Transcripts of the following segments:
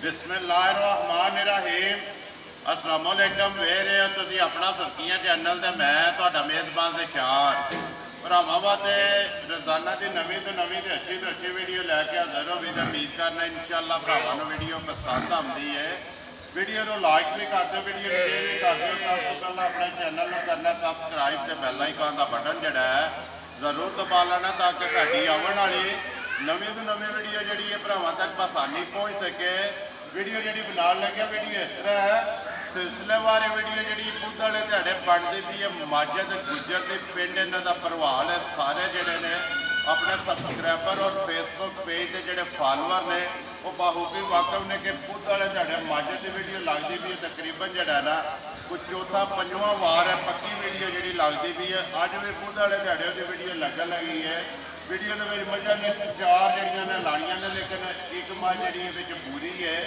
बिस्मिल्लाहिर्रहमानिर्रहीम अस्सलाम वालेकुम वे रहे हो तुसी अपना सुर्खियां चैनल ते मैं तुहाडा मेज़बान शान भरावां वास्ते रोज़ाना की नवीं तो नवीं ते अच्छी वीडियो लैके हाज़र हो भी उम्मीद करना इंशाअल्लाह भरावां नूं वीडियो पसंद आती है। वीडियो को लाइक भी कर दो, वीडियो को शेयर भी कर दो। सब तो पहले अपने चैनल को करना सबसक्राइब तो बेल आइकन का बटन जोड़ा है जरूर दबा लेना ताकि साड़ी आने वाली नवीं तो नवीं वीडियो जी है भरावां तक आसानी पहुँच सके। वीडियो जी बना लगे वीडियो इस तरह है सिलसिलेवार वीडियो जी खुद वाले ध्याड़े बनती भी है माझे के गुजर के पिंड इन्हों का भरवाल है। सारे जोड़े ने अपने सबसक्राइबर और फेसबुक पेज के जोड़े फॉलोअर ने वो बाखूबी वाकफ ने कि खुद वाले ध्याड़े माझे की वीडियो लगती भी है तकरीबन जोड़ा ना कुछ चौथा पंजवां वार है पक्की वीडियो जी लगती भी है। अज भी खुद वाले ध्याड़े की वीडियो लगन लगी है। वीडियो के मजा ने चार जड़ियाँ ने लाइया ने लेकिन एक माँ जी पूरी है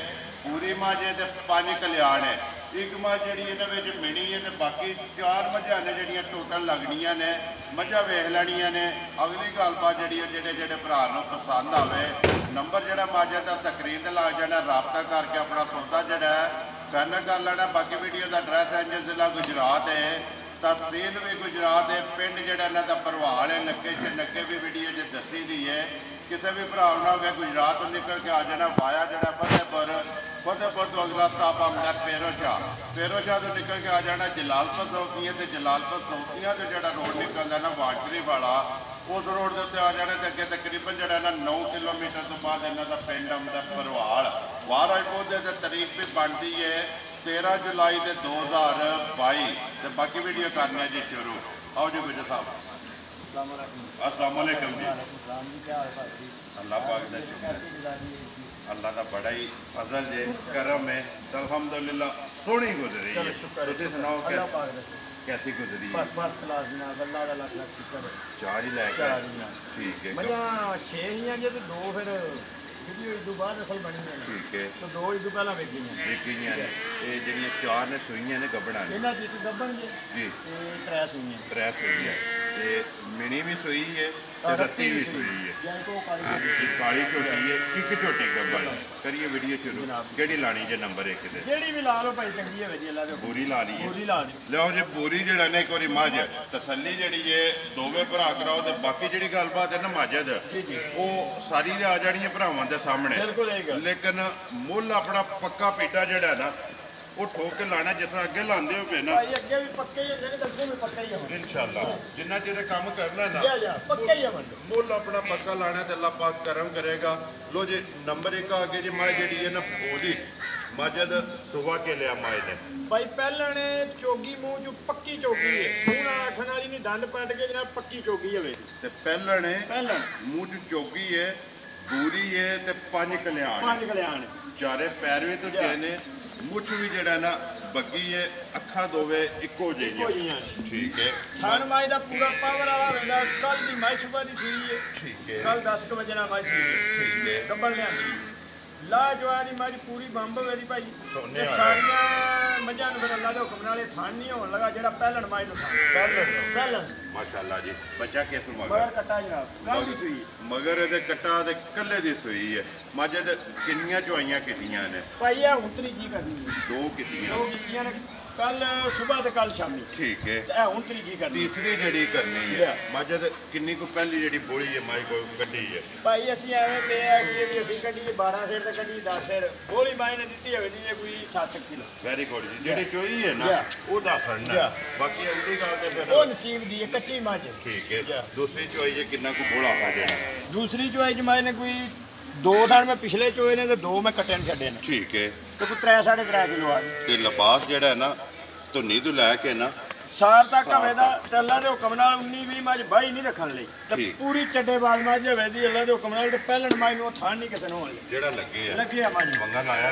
पूरी माँ जे तो 5 कल्याण है एक माँ जी इन्होंने मिनी है तो बाकी 4 मझा ने जड़ियाँ टोटल लगनिया ने मझा वेख लैनिया ने। अगली गलबात जी जोड़े भरा पसंद आए नंबर जोड़ा माझे का स्क्रीन से लग जाना रबता करके अपना सौदा जोड़ा है फाइनल कर लेना। बाकी वीडियो का एड्रैस है जिला गुजरात है तहसील भी गुजरात है पिंड जोड़ा इन्हों का भरवाल है नक्के नक्के भी वीडियो जो दसी दी है। किसी भी भरा ना हो गुजरात तो निकल के आ जाना वाया जोड़ा फतेहपुर तो अगला स्टाप आता फेरो शाह तो निकल के आ जाना जलालपुर सौतियाँ तो जलालपुर सौतियाँ तो जोड़ा रोड निकलता ना वाटरी वाला उस रोड के उत्ते आ जाने तो अगे तकरीबन जोड़ा ना 9 किलोमीटर तो बाद इन्हों का पिंड आता भरवाल। महाराज पौधे की तारीख भी बनती है 13 जुलाई के 2022 तो बाकी वीडियो करने जी शुरू। आओ जी गुजर साहब अस्सलाम वालेकुम जी। अल्लाह पाक दा शुक्र अल्लाह का बड़ा ही फजल जे करम है तो अल्हम्दुलिल्लाह सोहनी गुजरी है। तुसीं सुनाओ कैसी गुजरी है? बस क्लास ना अल्लाह दा लाख लाख शुक्र। 4 ही लैके ठीक है मजा 6 ही जे तो 2 फिर वीडियो इदू बाद असल बनी है ठीक है तो 2 इदू पहला वेखियां ने ये जड़ियां 4 ने सुईयां ने गब्बड़ां ने इन्हां दी एक गब्बन जी ते 3 सुईयां ते मिनी भी सुई है ते रत्ती भी सुई है काली झोटी है एक झोटी गब्बड़ करिए वीडियो शुरू केड़ी लानी जे नंबर 1 ते जेड़ी भी ला लो भाई चंगी है जी अल्लाह दे पूरी ला ली है पूरी ला ली लो जी पूरी जेड़ा ने एक बारी मझ तसल्ली जेड़ी है दोवें भरा कराओ ते बाकी जेड़ी गलबात है ना मझ वो सारी आ जानी है भरावां दे सामने लेकिन मुल अपना पक्का पीटा जेड़ा ना वो ठोक के लाना जिस तरह अगे लाते हो ना अगे भी पक्के ही है अगे भी पक्का ही है इंशाअल्लाह जिन्ना चिर काम करना ना पक्का ही है मुल अपना पक्का लाना तो अल्लाह पाक करम करेगा। लो जी नंबर 1 आगे जी माए जी है ना ओदी मजद सुबह के लिया माए ने भाई पहले ने चोगी मुंह चो पक्की चोगी है मुंह ना आखन वाली नहीं दंद पट के जनाब पक्की चोगी है ते पहले ने मुंह च चोगी है पूरी है ते 5 कल्याण चारे पैर भी तो ने मुछ भी जड़ा ना बग्गी है अखा दोवे इको जही ठीक है थान माई दा पूरा पावर वाला होगा। कल दी माई सुबह दी सुई है ठीक है कल 10 बजे ना माई सुई ठीक है गब्बल ने ला जवारी मारी पूरी बंब वेरी भाई सोने सारियां मजां ने फिर अल्लाह दे हुक्म नाल थान नहीं होने लगा जेड़ा पहलन माई नु पहलन माशाअल्लाह जी बच्चा किस मगर कट्टा जनाब कल दी सुई मगर दे कट्टा दे कल्ले दी सुई है माजे दे किन्नियां चवाइयां कीतियां ने भाई ये हुंतरी जी करनी 2 कीतियां ने कल सुबह से कल शामी ठीक है ए हुंतरी जी करनी तीसरी जड़ी करनी है माजे दे किन्नी को पहली जड़ी बोली है माई को कड्डी है भाई असि एवें पे है कि भी असि कड्डी 12 सेर ते कड्डी 10 सेर बोली माई ने दित्ती है जी कोई 7 किलो वेरी गुड जी जेडी चोई है ना ओदा फड़ना बाकी अगली गल ते फिर ओ नसीब दी है कच्ची माज ठीक है। दूसरी चोई है किन्ना को बोला आ जाना दूसरी चोई ज माई ने कोई 2 थान में पिछले चोए ने ते 2 में कट्टे ने छड्डे ने ठीक है तो कोई 3 3.5 किलो आ गई ते लिबास जेड़ा है ना धुनी तो लैके ना सार तक हवे दा ते अल्लाह दे हुक्म नाल 19 20 मज बाई नहीं रखन लई ते पूरी चड्डेबाज मज हवे दी अल्लाह दे हुक्म नाल ते पहलन माई नु थान नहीं किसे नु होले जेड़ा लगे है मज मंगा लाया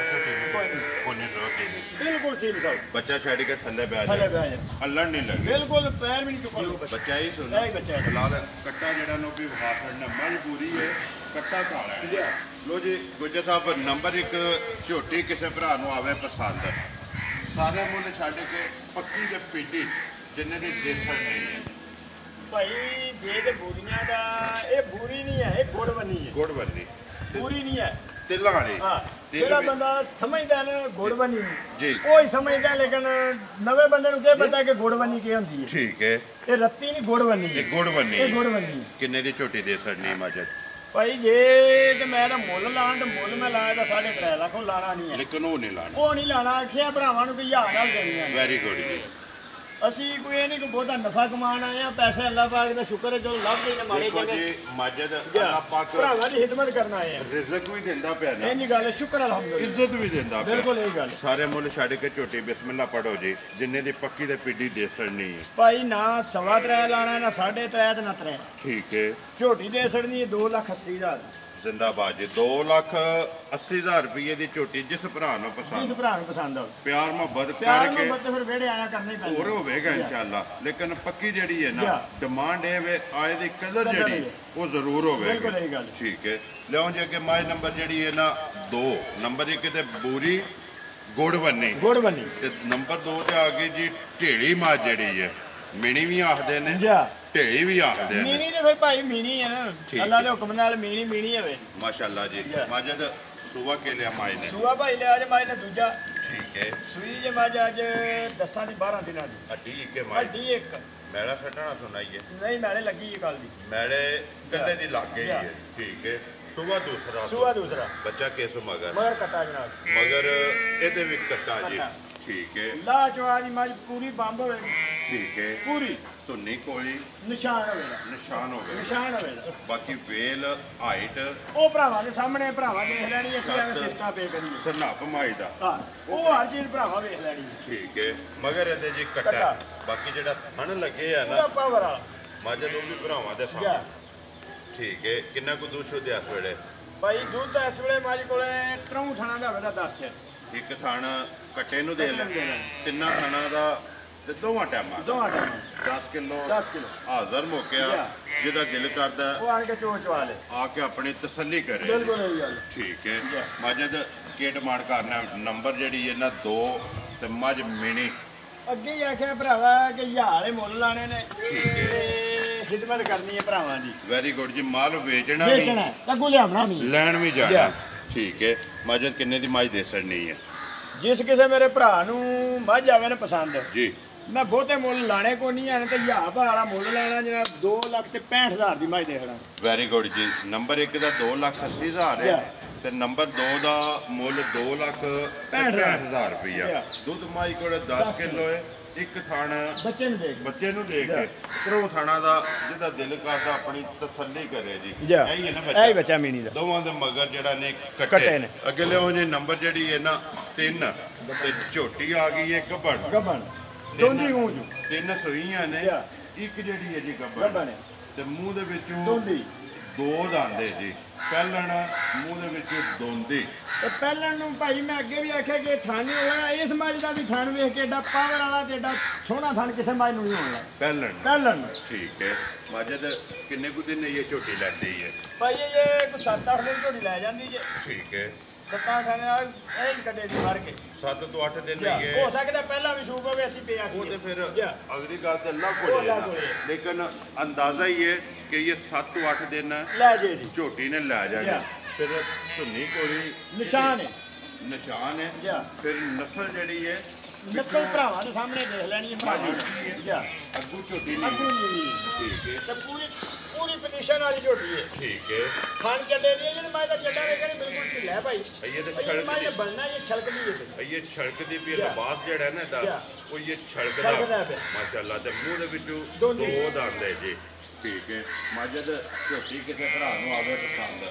कोई नहीं रोके बिल्कुल सील साहब बच्चा छड़ के थल्ले बैठ जा अल्लाह नहीं लगे बिल्कुल पैर भी नहीं चुकल बच्चा ही सुन बच्चा फिलहाल कट्टा जेड़ा नो भी वहा करना मजबूरी है कट्टा काला है। लो जी गुजर साहब नंबर 1 झोटी किसी भरा नु आवे पसंद सारे मुल छड़ के पक्की ते पीटी जिन्ने दी देखण नहीं है भाई जे ते बूरियां दा ए बूरी नहीं है ए गुड़ बनी है गुड़ बनी पूरी नहीं है तिल्ला वाली हां ਜਿਹੜਾ ਬੰਦਾ ਸਮਝਦਾ ਨਾ ਗੁੜਵਨੀ ਜੀ ਉਹ ਹੀ ਸਮਝਦਾ ਲੇਕਿਨ ਨਵੇਂ ਬੰਦੇ ਨੂੰ ਕੀ ਪਤਾ ਕਿ ਗੁੜਵਨੀ ਕੀ ਹੁੰਦੀ ਹੈ ਠੀਕ ਹੈ ਇਹ ਰੱਤੀ ਨਹੀਂ ਗੁੜਵਨੀ ਇਹ ਗੁੜਵਨੀ ਇਹ ਗੁੜਵਨੀ ਕਿੰਨੇ ਦੀ ਝੋਟੀ ਦੇ ਸਕਣੀ ਮਾਜਦ ਭਾਈ ਜੇ ਤੇ ਮੈਂ ਤਾਂ ਮੁੱਲ ਲਾਣ ਤੇ ਮੁੱਲ ਮੈਂ ਲਾਇਆ ਤਾਂ 3.5 ਲੱਖ ਉਹ ਲਾਣਾ ਨਹੀਂ ਹੈ ਲੇਕਿਨ ਉਹ ਨਹੀਂ ਲਾਣਾ ਉਹ ਨਹੀਂ ਲਾਣਾ ਆਖਿਆ ਭਰਾਵਾਂ ਨੂੰ ਕਿ 1000 ਨਾਲ ਦੇਣੀ ਹੈ ਵੈਰੀ ਗੁੱਡ ਜੀ ਅਸੀਂ ਕੋਈ ਇਹ ਨਹੀਂ ਕਿ ਬਹੁਤਾ ਨਫਾ ਕਮਾਉਣ ਆਏ ਆ ਪੈਸੇ ਅੱਲਾਹ ਪਾਕ ਦਾ ਸ਼ੁਕਰ ਹੈ ਚਲੋ ਲੱਭਦੇ ਨੇ ਮਾੜੇ ਦੇਖੋ ਚੰਗੇ ਜੀ ਮਾਜਦ ਅੱਲਾਹ ਪਾਕ ਭਰਾਵਾਂ ਦੀ ਖਿਦਮਤ ਕਰਨ ਆਏ ਆ ਰਿਜ਼ਕ ਵੀ ਦਿੰਦਾ ਪਿਆ ਨਾ ਇਹ ਨਹੀਂ ਗੱਲ ਸ਼ੁਕਰ ਅਲਹਮਦੁਲਿਲਾ ਇੱਜ਼ਤ ਵੀ ਦਿੰਦਾ ਪਿਆ ਬਿਲਕੁਲ ਇਹ ਗੱਲ ਸਾਰੇ ਮੁੱਲ ਛੱਡ ਕੇ ਝੋਟੀ ਬਿਸਮਿਲ੍ਲਾ ਪੜੋ ਜੀ ਜਿੰਨੇ ਦੀ ਪੱਕੀ ਤੇ ਪਿੱਡੀ ਦੇ ਸੜਨੀ ਹੈ ਭਾਈ ਨਾ 3.5 ਲਾਣਾ ਨਾ 3.5 ਤੇ ਨਾ 3 ਠੀਕ ਹੈ ਝੋਟੀ ਦੇ ਸੜਨੀ 2,80,000 ਜ਼ਿੰਦਾਬਾਦ ਜੀ 2,80,000 ਰੁਪਏ ਦੀ ਝੋਟੀ ਜਿਸ ਭਰਾ ਨੂੰ ਜਿਸ ਪਸੰਦ ਭਰਾ ਨੂੰ ਪਸੰਦ ਆਵੇ ਪਿਆਰ ਮੁਹੱਬਤ ਪਿਆਰ ਕਰਕੇ ਨੂੰ ਬੱਤੇ ਫਿਰ ਵਿਹੜੇ ਆਇਆ ਕਰਨਾ ਹੀ ਪੈਂਦਾ ਹੋਰ ਹੋਵੇਗਾ ਇਨਸ਼ਾਅੱਲਾ ਲੇਕਿਨ ਪੱਕੀ ਜਿਹੜੀ ਹੈ ਨਾ Yeah. ਡਿਮਾਂਡ ਇਹ ਵੇ ਆਏ ਦੀ ਕਦਰ ਕਦਰ ਜਿਹੜੀ ਹੈ। ਉਹ ਜ਼ਰੂਰ ਹੋਵੇਗੀ ਬਿਲਕੁਲ ਇਹੀ ਗੱਲ ਠੀਕ ਹੈ ਲਿਆਓ ਜੀ ਅੱਗੇ ਮਾਈ ਨੰਬਰ ਜਿਹੜੀ ਹੈ ਨਾ 2 ਨੰਬਰ 1 ਤੇ ਬੂਰੀ ਗੁੜ ਬੰਨੀ ਗੁੜ ਬਣੀ ਤੇ ਨੰਬਰ 2 ਤੇ ਆ ਗਈ ਜੀ ਢੇੜੀ ਮਾਂ ਜਿਹੜੀ ਹੈ ਮਿਣੀ ਵੀ ਆਖਦੇ ਨੇ ਜਾ ਢੇੜੀ ਵੀ ਆਖਦੇ ਨੇ ਮੀਨੀ ਤੇ ਫਿਰ ਭਾਈ ਮੀਨੀ ਹੈ ਠੀਕ ਨਾ ਅੱਲਾਹ ਦੇ ਹੁਕਮ ਨਾਲ ਮੀਨੀ ਮੀਨੀ ਹੋਵੇ ਮਾਸ਼ਾਅੱਲਾ ਜੀ Yeah. ਮਾਜਦ ਸੁਬਾ ਕੇ ਲਿਆ ਮਾਈ ਨੇ ਸੂਆ ਭਾਈ ਲੈ ਅੱਜ ਮਾਈ ਨੇ ਦੂਜਾ ਠੀਕ ਹੈ ਸੂਈ ਜੇ ਮਾਜ ਅੱਜ 10 ਦੀ 12 ਦਿਨਾਂ ਦੀ ਅੱਡੀ ਕੇ ਮਾਈ ਅੱਡੀ ਇੱਕ ਮੈਲਾ ਸੱਟਣਾ ਸੁਣਾਈਏ ਨਹੀਂ ਨਾਲੇ ਲੱਗੀ ਇਹ ਕੱਲ ਦੀ ਮੈਲੇ ਕੱਲੇ ਦੀ ਲੱਗ ਗਈ ਹੈ Yeah. ਠੀਕ ਹੈ ਸੁਬਾ ਦੂਸਰਾ ਸੂਆ ਦੂਸਰਾ ਬੱਚਾ ਕਿਸ ਮਗਰ ਮਗਰ ਕਟਾ ਜਨਾਬ ਮਗਰ ਇਹਦੇ ਵੀ ਕੱਟਾ ਜੀ ਕੱਟਾ। ਠੀਕ ਹੈ ਲਾ ਚਵਾ ਦੀ ਮਾਜ ਪੂਰੀ ਬੰਬ ਹੋਵੇ ਠੀਕ ਹੈ ਪੂਰੀ ਧੁੰਨੀ ਕੋਲੀ ਨਿਸ਼ਾਨ ਹੋਵੇ ਨਿਸ਼ਾਨ ਹੋ ਗਏ ਨਿਸ਼ਾਨ ਹੋਵੇ ਬਾਕੀ ਵੇਲ ਹਾਈਟ ਉਹ ਭਰਾਵਾਂ ਦੇ ਸਾਹਮਣੇ ਭਰਾਵਾਂ ਦੇਖ ਲੈਣੀ ਅਸੀਂ ਐਵੇਂ ਸੱਤ। ਸਿਰਕਾ ਪੇ ਕਰੀਏ ਸਨਾਪ ਮਾਈ ਦਾ ਹਾਂ ਉਹ ਹਰ ਚੀਜ਼ ਭਰਾਵਾਂ ਵੇਖ ਲੈਣੀ ਠੀਕ ਹੈ ਮਗਰ ਇਹਦੇ ਜੀ ਕੱਟਾ ਕੱਟਾ। ਬਾਕੀ ਜਿਹੜਾ ਥਣ ਲੱਗੇ ਆ ਪੂਰਾ ਨਾ ਪਾਵਰ ਵਾਲਾ ਮਾਜਦ ਉਹ ਵੀ ਭਰਾਵਾਂ ਦੇ ਜਾ ਸਾਹਮਣੇ ਠੀਕ ਹੈ ਕਿੰਨਾ ਕੁ ਦੁੱਧ ਸ਼ੁੱਧ ਆ ਵੇਲੇ ਭਾਈ ਦੁੱਧ ਇਸ ਵੇਲੇ ਮਾਜ ਕੋਲੇ 3 ਥਾਣਾ ਦਾ ਹੋਵੇ ਤਾਂ 10 ਇੱਕ ਥਣ ਕੱਟੇ ਨੂੰ ਦੇ ਲੈ ਕੱਟੇ ਨੂੰ ਦੇ ਲੈ। ਤਿੰਨਾਂ ਥਣਾਂ ਦਾ ਤੇ ਦੋਵਾਂ ਟਾਈਮਾਂ ਦਾ ਦੋਵਾਂ ਟਾਈਮਾਂ 10 ਕਿਲੋ 10 ਕਿਲੋ ਹਾਜ਼ਰ ਮੌਕਿਆ Yeah. ਜਿਹਦਾ ਦਿਲ ਕਰਦਾ ਉਹ ਆਣ ਕੇ ਚੋਚਵਾ ਲੈ ਆ ਕੇ ਆਪਣੀ ਤਸੱਲੀ ਕਰੇ ਬਿਲਕੁਲ ਇਹ ਗੱਲ ਠੀਕ ਹੈ Yeah. ਮਾਜਦ ਕੀ ਡਿਮਾਂਡ ਕਰਨਾ ਨੰਬਰ ਜਿਹੜੀ ਇਹਨਾਂ 2 ਤੇ ਮੱਝ ਮਿਣੀ ਅੱਗੇ ਹੀ ਆਖਿਆ ਭਰਾਵਾ ਕਿ ਯਾਰੇ ਮੁੱਲ ਲਾਣੇ ਨੇ ਠੀਕ ਹੈ। ਤੇ ਖਿਦਮਤ ਕਰਨੀ ਹੈ ਭਰਾਵਾਂ ਦੀ ਵੈਰੀ ਗੁੱਡ ਜੀ ਮਾਲ ਵੇਚਣਾ ਵੇਚਣਾ ਵੀ ਲੱਗੂ ਲਿਆਉਣਾ ਨਹੀਂ ਲੈਣ ਵੀ ਜਾਣਾ Yeah. ਠੀਕ ਹੈ ਮਾਜਦ ਕਿੰਨੇ ਦੀ ਮੱਝ ਦੇ ਸੜਨੀ ਹੈ ਜਿਸ ਕਿਸੇ ਮੇਰੇ ਭਰਾ ਨੂੰ ਮੱਝ ਆਵੇ ਨਾ ਪਸੰਦ ਜੀ ਮੈਂ ਬਹੁਤੇ ਮੁੱਲ ਲਾਣੇ ਕੋ ਨਹੀਂ ਆਣੇ ਤੇ ਹਜ਼ਾਰ ਵਾਲਾ ਮੁੱਲ ਲੈਣਾ ਜਿਹੜਾ 2,65,000 ਦੀ ਮੱਝ ਦੇਖਣਾ ਵੈਰੀ ਗੁੱਡ ਜੀ ਨੰਬਰ 1 ਦਾ 2,80,000 ਹੈ Yeah. ਤੇ ਨੰਬਰ 2 ਦਾ ਮੁੱਲ 2,65,000 ਰੁਪਇਆ Yeah. ਦੁੱਧ ਮਾਈ ਕੋਲ 10 ਕਿਲੋ ਹੈ ਇੱਕ ਥਣ ਬੱਚੇ ਨੂੰ ਦੇਖ ਬੱਚੇ ਨੂੰ ਦੇਖ ਕੇ ਕਰੋ ਥਾਣਾ ਦਾ ਜਿਹਦਾ ਦਿਲ ਕਰਦਾ ਆਪਣੀ ਤਸੱਲੀ ਕਰੇ ਜੀ ਜਾ ਇਹੀ ਹੈ ਨਾ ਇਹ ਬੱਚਾ ਬੱਚਾ ਮੀਨੀ ਦਾ ਦੋਵਾਂ ਦੇ ਮਗਰ ਜਿਹੜਾ ਨੇ ਕੱਟੇ ਕੱਟੇ ਨੇ। ਅੱਗੇ ਲਿਓ ਜੀ ਨੰਬਰ ਜਿਹੜੀ ਹੈ ਨਾ 3 ਤੇ ਝੋਟੀ ਆ ਗਈ ਹੈ ਗੱਬੜ ਗੱਬਣ ਦੋਂਦੀ ਗੂੰਜੂ ਤਿੰਨ ਸੂਈਆਂ ਨੇ Yeah. ਇੱਕ ਜਿਹੜੀ ਹੈ ਜੀ ਗੱਬੜ ਗੱਬਣ ਹੈ ਤੇ ਮੂੰਹ ਦੇ ਵਿੱਚੋਂ ਦੋਂਦੀ ਦੋ ਦੰਦ ਹੈ ਜੀ ਪਹਿਲਣ ਮੂੰਹ ਦੇ ਵਿੱਚ ਦੋਂਦੀ ਤੇ ਪਹਿਲਾਂ ਨੂੰ ਭਾਈ ਮੈਂ ਅੱਗੇ ਵੀ ਆਖਿਆ ਕਿ ਥਣ ਨਹੀਂ ਹੋਇਆ ਇਸ ਮੱਝ ਦਾ ਵੀ ਥਣ ਵੇਖ ਕੇ ਏਡਾ ਪਾਵਰ ਵਾਲਾ ਤੇ ਏਡਾ ਸੋਹਣਾ ਥਣ ਕਿਸੇ ਮੱਝ ਨੂੰ ਨਹੀਂ ਹੋਣਾ ਪਹਿਲਣ ਪਹਿਲਾਂ ਨੂੰ ਠੀਕ ਹੈ ਮਾਜਦ ਕਿੰਨੇ ਕੁ ਦਿਨ ਇਹ ਝੋਟੀ ਲੈਂਦੀ ਹੈ ਭਾਈ ਇਹ ਕੋਈ 7-8 ਦਿਨ ਝੋਟੀ ਲੈ ਜਾਂਦੀ ਜੇ ਠੀਕ ਹੈ 7-8 ਨਾਲ ਇਹ ਹੀ ਕੱਢੇ ਦੀ ਮਾਰ ਕੇ 7 ਤੋਂ 8 ਦਿਨ ਜਾ, ਇਹ ਹੋ ਸਕਦਾ ਪਹਿਲਾਂ ਵੀ ਸੂਪ ਹੋਵੇ ਅਸੀਂ ਪਿਆ ਉਹ ਤੇ ਫਿਰ ਜਾ ਅਗਲੀ ਗੱਲ ਤੇ ਅੱਲਾਹ ਉਹ ਕੋਲ ਅੱਲਾਹ ਹੈ ਕੋਲ ਹੈ। ਲੇਕਿਨ ਅੰਦਾਜ਼ਾ ਹੀ ਹੈ ਕਿ ਇਹ 7 ਤੋਂ 8 ਦਿਨ ਲੈ ਜੇ ਜੀ ਝੋਟੀ ਨੇ ਲੈ ਜਾਣਾ ਜਾ। ਫਿਰ ਧੁੰਨੀ ਕੋਲੀ ਨਿਸ਼ਾਨ ਹੈ ਨਿਸ਼ਾਨ ਹੈ ਜਾ ਫਿਰ ਨਸਲ ਜਿਹੜੀ ਹੈ ਨਸਲ ਭਰਾਵਾਂ ਦੇ ਸਾਹਮਣੇ ਦੇਖ ਲੈਣੀ ਹੈ ਭਰਾਵਾਂ ਦੀ ਜਾ ਅੱਗੂ ਝੋਟੀ ਅੱਗੂ ਨਹੀਂ ਨਹੀਂ ਠੀਕ ਹੈ ਤੇ ਪੂਰੀ ਪੂਰੀ ਪੋਜੀਸ਼ਨ ਵਾਲੀ ਝੋਟੀ ਹੈ ਠੀਕ ਹੈ ਖਾਣ ਚੱਡੇ ਦੀ ਜਿਹਨੇ ਮੈਂ ਤਾਂ ਚੱਡਾ ਵੇਖਿਆ ਨੀ, ਬਿਲਕੁਲ ਢਿੱਲਾ ਹੈ ਭਾਈ ਇਹ ਤੇ ਭਾਈ ਮੈਂ ਛੜਕ ਬਣਨਾ ਇਹ ਛਲਕਦੀ ਹੈ ਭਾਈ ਦੀ ਇਹ ਛੜਕ ਦੀ ਵੀ ਜਾ। ਲਿਬਾਸ ਜਿਹੜਾ ਹੈ ਨਾ ਜਾ। ਇਹਦਾ ਉਹ ਇਹ ਛੜਕਦਾ ਛਲਕਦਾ ਪਿਆ। ਮਾਸ਼ਾਅੱਲਾ ਤੇ ਮੂੰਹ ਦੇ ਵਿੱਚੋਂ ਦੋਨੇ। ਦੋ ਦੰਦ ਹੈ ਜੀ ਠੀਕ ਹੈ ਮਾਜਦ ਝੋਟੀ ਕਿਸੇ ਭਰਾ ਨੂੰ ਆਵੇ ਪਸੰਦ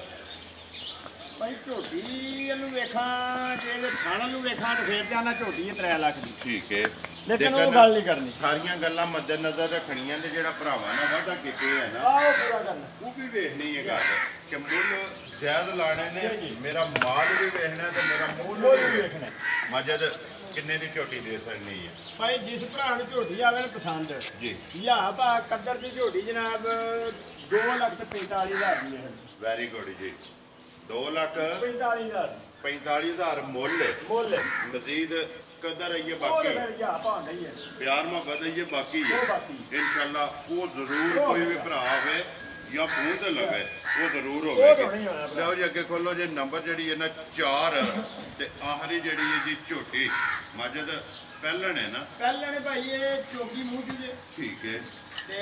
ਭਾਈ ਝੋਟੀ ਇਹਨੂੰ ਵੇਖਾਂ ਜੇ ਇਹਦੇ ਥਾਣਾ ਨੂੰ ਵੇਖਾਂ ਤੇ ਫੇਰ ਜਾਣਾ ਝੋਟੀ ਹੈ 3 ਲੱਖ ਦੀ ਠੀਕ ਹੈ ਲੇਕਿਨ ਉਹ ਦੇਖਣ ਗੱਲ ਨਹੀਂ ਕਰਨੀ ਸਾਰੀਆਂ ਗੱਲਾਂ ਮੱਦੇਨਜ਼ਰ ਰੱਖਣੀਆਂ ਤੇ ਜਿਹੜਾ ਭਰਾਵਾਂ ਨੇ ਵਾਅਦਾ ਕੀਤੇ ਹੈ ਨਾ ਆਓ ਪੂਰਾ ਕਰਨਾ ਉਹ ਵੀ ਵੇਖਣੀ ਹੈ ਗੱਲ ਕਿ ਮੁੱਲ ਜਾਇਜ਼ ਲਾਣੇ ਨੇ ਜੀ। ਮੇਰਾ ਮਾਲ ਵੀ ਵੇਖਣਾ ਤੇ ਮੇਰਾ ਮੁੱਲ ਉਹ ਵੀ ਵੀ ਵੇਖਣਾ ਵੇਖਣਾ ਮਾਜਦ ਕਿੰਨੇ ਦੀ ਝੋਟੀ ਦੇ ਸਕਣੀ ਹੈ ਭਾਈ ਜਿਸ ਭਰਾ ਨੂੰ ਝੋਟੀ ਆਵੇ ਨਾ ਪਸੰਦ ਜੀ ਯਾ ਭਾ ਕੱਦਰ ਦੀ ਝੋਟੀ ਜਨਾਬ 2,45,000 ਦੀ ਹੈ ਵੈਰੀ ਗੁੱਡ ਜੀ 2,45,000 45,000 ਮੁੱਲ ਹੈ। ਮੁੱਲ ਮਜ਼ੀਦ ਕਦਰ ਹੈ ਇਹ ਉਹ ਬਾਕੀ ਫਿਰ ਯਾ ਭਾ ਨਹੀਂ ਹੈ ਪਿਆਰ ਮੁਹੱਬਤ ਹੈ ਇਹ ਬਾਕੀ ਉਹ ਹੈ ਬਾਕੀ ਇਨਸ਼ਾਅੱਲਾ ਉਹ ਜ਼ਰੂਰ ਉਹ ਕੋਈ ਵੀ ਹੋਏਗਾ। ਭਰਾ ਹੋਵੇ ਜਾਂ ਮੂੰਹ ਤੇ ਲਵੇ ਉਹ ਜ਼ਰੂਰ ਉਹ ਤਾਂ ਨਹੀਂ ਹੋਵੇਗੀ। ਹੋਣਾ ਭਰਾ। ਲਓ ਜੀ ਅੱਗੇ ਖੋਲੋ ਜੇ ਨੰਬਰ ਜਿਹੜੀ ਹੈ ਨਾ 4 ਤੇ ਆਖਰੀ ਜਿਹੜੀ ਇਹਦੀ ਝੋਟੀ ਮਜਦ ਪਹਿਲਣ ਹੈ ਨਾ। ਪਹਿਲਾਂ ਨੇ ਭਾਈ ਇਹ ਚੋਗੀ ਮੂੰਹ ਦੇ ਠੀਕ ਹੈ। ਤੇ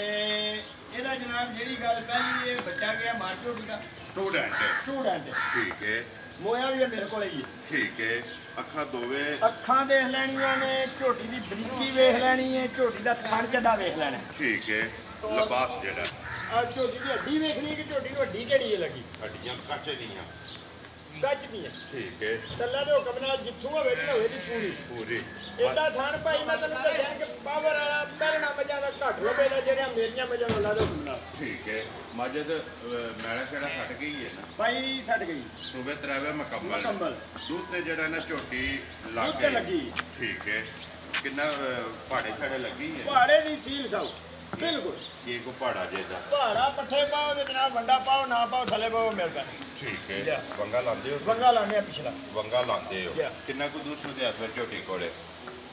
ਇਹਦਾ ਜਨਾਬ ਜਿਹੜੀ ਗੱਲ ਪਹਿਲੀ ਇਹ ਬੱਚਾ ਗਿਆ ਮਾਰ ਝੋਟੀ ਦਾ ਸਟੂਡੈਂਟ ਸਟੂਡੈਂਟ ਠੀਕ ਹੈ। ਮੋਇਆ ਵੀ ਮੇਰੇ ਕੋਲ ਹੀ ਹੈ। ਠੀਕ ਹੈ। ਅੱਖਾਂ ਦੋਵੇਂ ਅੱਖਾਂ ਦੇਖ ਲੈਣੀਆਂ ਨੇ, ਝੋਟੀ ਦੀ ਬਰੀਕੀ ਵੇਖ ਲੈਣੀ ਹੈ, ਝੋਟੀ ਦਾ ਥਣ ਚੱਡਾ ਵੇਖ ਲੈਣਾ। ਠੀਕ ਹੈ। ਲਿਬਾਸ ਜਿਹੜਾ ਆ ਝੋਟੀ ਦੀ ਹੱਡੀ ਵੇਖਣੀ ਕਿ ਝੋਟੀ ਨੂੰ ਹੱਡੀ ਕਿਹੜੀ ਹੈ ਲੱਗੀ, ਹੱਡੀਆਂ ਕੱਚ ਦੀਆਂ। ਗੱਜ ਦੀ ਹੈ। ਠੀਕ ਹੈ। ਤੱਲਾ ਦੇ ਹੁਕਮ ਨਾਲ ਜਿੱਥੋਂ ਹੋਵੇ ਕਿ ਹੋਵੇ ਦੀ ਪੂਰੀ ਪੂਰੀ ਇਹਦਾ ਥਣ ਭਾਈ ਮੈਂ ਤੈਨੂੰ ਦੱਸਿਆ ਕਿ ਪਾਵਰ ਵਾਲਾ ਪਹਿਲਣਾ ਮੱਝਾਂ ਦਾ ਘੱਟ ਰੋਵੇ ਦਾ ਜਿਹੜੀਆਂ ਮੇਰੀਆਂ ਮੱਝਾਂ ਨੂੰ ਲਾ ਦੋ ਹੁਕਮ। ਠੀਕ ਹੈ। ਮਜਦ ਮੈਲਾ ਕਿਹੜਾ ਛੱਡ ਗਈ ਹੈ ਨਾ। ਭਾਈ ਛੱਡ ਗਈ ਸੂਬੇ ਤਰਾਵੇ ਮੁਕੰਮਲ ਮੁਕੰਮਲ ਦੁੱਧ ਤੇ ਜਿਹੜਾ ਨਾ ਝੋਟੀ ਦੁੱਧ ਤੇ ਲੱਗੀ। ਠੀਕ ਹੈ। ਕਿੰਨਾ ਪਹਾੜੇ ਛੜੇ ਲੱਗੀ ਹੈ। ਪਹਾੜੇ ਦੀ ਸੀਲ ਸਭ ਬਿਲਕੁਲ ਇਹ ਕੋ ਪਹਾੜਾ ਜਿਹਦਾ ਪਹਾੜਾ ਪੱਠੇ ਪਾਓ ਤੇ ਜਨਾਬ ਵੰਡਾ ਪਾਓ ਨਾ ਪਾਓ ਥੱਲੇ ਪਾਓ ਮਿਲਦਾ। ਠੀਕ ਹੈ। ਵੰਗਾ ਲਾਉਂਦੇ ਹੋ। ਵੰਗਾ ਲਾਉਂਦੇ ਆ ਪਿਛਲਾ ਵੰਗਾ ਲਾਉਂਦੇ ਹੋ। Yeah. ਕਿੰਨਾ ਕੁ ਦੁੱਧ ਸੁਦੇ ਹੱਥ ਵਿੱਚ ਝੋਟੀ ਕੋਲੇ।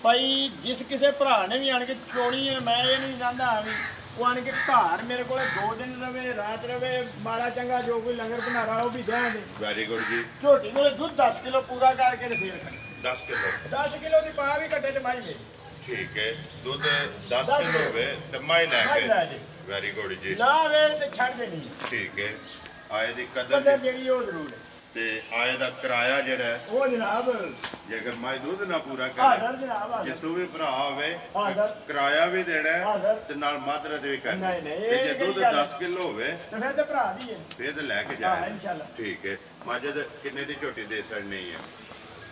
ਭਾਈ ਜਿਸ ਕਿਸੇ ਭਰਾ ਨੇ ਵੀ ਆਣ ਕੇ ਚੋਣੀ ਹੈ ਮੈਂ ਇਹ ਨਹੀਂ ਚਾਹੁੰਦਾ ਵੀ ਉਹ ਆਣ ਕੇ ਘਰ ਮੇਰੇ ਕੋਲੇ 2 ਦਿਨ ਰਵੇ ਰਾਤ ਰਵੇ ਮਾੜਾ ਚੰਗਾ ਜੋ ਕੋਈ ਲੰਗਰ ਭੰਡਾਰਾ ਉਹ ਵੀ ਦੇਣ ਦੇ। ਵੈਰੀ ਗੁੱਡ ਜੀ। ਝੋਟੀ ਕੋਲੇ ਦੁੱਧ 10 ਕਿਲੋ ਪੂਰਾ ਕਰਕੇ ਤੇ ਫੇਰ ਖਾਣੀ। 10 ਕਿਲੋ 10 ਕਿਲੋ ਦੀ ਪਾ ਵੀ ਕੱਟੇ ਤੇ ਮਾਈ ਮੇਰੀ ਠੀਕ ਹੈ। ਦੁੱਧ 10 ਕਿਲੋ ਹੋਵੇ ਤੇ ਮਾਈ ਲੈ ਮਾਈ ਲੈ ਕੇ ਜੇ ਵੈਰੀ ਗੁੱਡ ਜੀ। ਲਾ ਵੇ ਤੇ ਛੱਡ ਦੇਣੀ ਠੀਕ ਹੈ। ਆਏ ਦੀ ਕਦਰ ਕਦਰ ਜਿਹੜੀ ਉਹ ਜ਼ਰੂਰ ਹੈ। ਤੇ ਆਏ ਦਾ ਕਿਰਾਇਆ ਜਿਹੜਾ ਹੈ, ਉਹ ਜਨਾਬ ਜੇ ਅਗਰ ਮਾਈ ਦੁੱਧ ਨਾ ਪੂਰਾ ਹਾਜ਼ਰ ਕਰੇ ਜਨਾਬ ਜੇ ਹਾਜ਼ਰ ਤੂੰ ਵੀ ਭਰਾ ਹੋਵੇ ਹਾਜ਼ਰ ਕਿਰਾਇਆ ਵੀ ਦੇਣਾ ਹੈ ਹਾਜ਼ਰ ਤੇ ਨਾਲ ਮਾਤਰਾ ਦੇ ਵੀ ਕਰਨੀ। ਨਹੀਂ, ਨਹੀਂ, ਤੇ ਇਹ ਜੇ ਕਿਹੜੀ ਦੁੱਧ ਗੱਲ ਹੈ? 10 ਕਿਲੋ ਹੋਵੇ ਤੇ ਫਿਰ ਤੇ ਭਰਾ ਦੀ ਹੈ। ਫੇਰ ਤੇ ਲੈ ਕੇ ਹਾਂ ਜਾਏ। ਇਨਸ਼ਾਅੱਲਾ। ਠੀਕ ਹੈ। ਮਜਦ ਕਿੰਨੇ ਦੀ ਝੋਟੀ ਦੇ ਸਕਣੀ ਹੈ।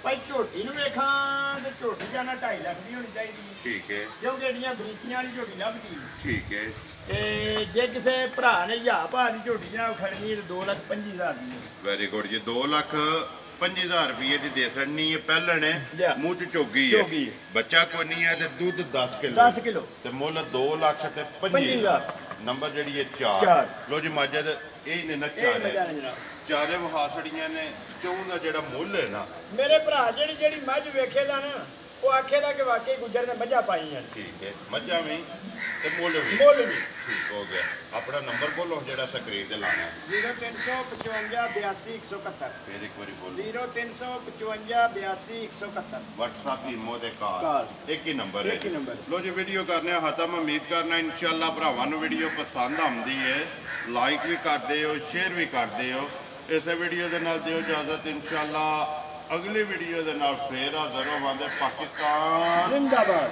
ਭਾਈ ਝੋਟੀ ਨੂੰ ਵੇਖਾਂ ਤੇ ਝੋਟੀ ਜਾਨਾ 2.5 ਲੱਖ ਦੀ ਹੋਣੀ ਚਾਹੀਦੀ ਹੈ ਠੀਕ ਹੈ। ਕਿਉਂਕਿ ਜਿਹੜੀਆਂ ਬਰੀਕੀਆਂ ਵਾਲੀ ਝੋਟੀ ਲੱਭਦੀ ਠੀਕ ਹੈ। ਤੇ ਜੇ ਕਿਸੇ ਭਰਾ ਨੇ ਹਜ਼ਾਰ ਭਾ ਦੀ ਝੋਟੀ ਜਨਾਬ ਖੜਨੀ ਤੇ 2,25,000 ਦੀ ਹੈ। ਵੈਰੀ ਗੁੱਡ ਜੀ। 2,25,000 ਰੁਪਏ ਦੀ ਦੇ ਸਕਣੀ ਹੈ। ਪਹਿਲਣ Yeah. ਹੈ ਮੂੰਹ ਚ ਚੋਗੀ ਚੋਗੀ ਹੈ। ਹੈ। ਬੱਚਾ ਕੋਈ ਨਹੀਂ ਹੈ ਤੇ ਦੁੱਧ 10 ਕਿਲੋ 10 ਕਿਲੋ ਤੇ ਮੁੱਲ 2,25,000 ਨੰਬਰ ਜਿਹੜੀ ਹੈ 4 ਚਾਰ। ਲੋ ਜੀ ਮਜਦ ਇਹ ਨੇ ਨਾ ਇਹ ਚਾਰ ਮਜਾ ਹੈ। ਨੇ ਜਨਾਬ ਚਾਰੇ ਵਹਾਸੜੀਆਂ ਨੇ ਚੌਂ ਦਾ ਜਿਹੜਾ ਮੁੱਲ ਹੈ ਨਾ। ਮੇਰੇ ਭਰਾ ਜਿਹੜੀ ਮੱਝ ਵੇਖੇ ਦਾ ਨਾ ਉਹ ਆਖੇ ਦਾ ਕਿ ਵਾਕਈ ਗੁੱਜਰ ਨੇ ਮੱਝਾਂ ਪਾਈਆਂ ਨੇ। ਠੀਕ ਹੈ। ਮੱਝਾਂ ਵੀ ਤੇ ਮੁੱਲ ਵੀ ਮੁੱਲ ਵੀ ਠੀਕ ਹੋ ਗਿਆ। ਆਪਣਾ ਨੰਬਰ ਬੋਲੋ ਜਿਹੜਾ ਸਕਰੀਨ ਤੇ ਲਾਣਾ। 0355 82 171 ਫੇਰ ਇੱਕ ਵਾਰੀ ਬੋਲੋ। 0355 82 171 WhatsApp ਈਮੋ ਦੇ ਕਾਲ ਕਾਲ। ਇੱਕ ਹੀ ਨੰਬਰ ਹੈ। ਇੱਕ ਹੀ ਨੰਬਰ। ਲੋ ਜੀ ਵੀਡੀਓ ਕਰਨੇ ਆ ਖਤਮ। ਉਮੀਦ ਕਰਨਾ ਇਨਸ਼ਾਅੱਲਾ ਭਰਾਵਾਂ ਨੂੰ ਵੀਡੀਓ ਪਸੰਦ ਆਉਂਦੀ ਹੈ। ਲਾਈਕ ਵੀ ਕਰਦੇ ਹੋ ਸ਼ੇਅਰ ਵੀ ਕਰਦੇ ਹੋ। ਇਸੇ ਵੀਡੀਓ ਦੇ ਨਾਲ ਦਿਓ ਇਜਾਜ਼ਤ। ਇਨਸ਼ਾਅੱਲਾ ਅਗਲੀ ਵੀਡੀਓ ਦੇ ਨਾਲ ਫੇਰ ਹਾਜ਼ਰ ਹੋਵਾਂਗੇ। ਪਾਕਿਸਤਾਨ ਜ਼ਿੰਦਾਬਾਦ।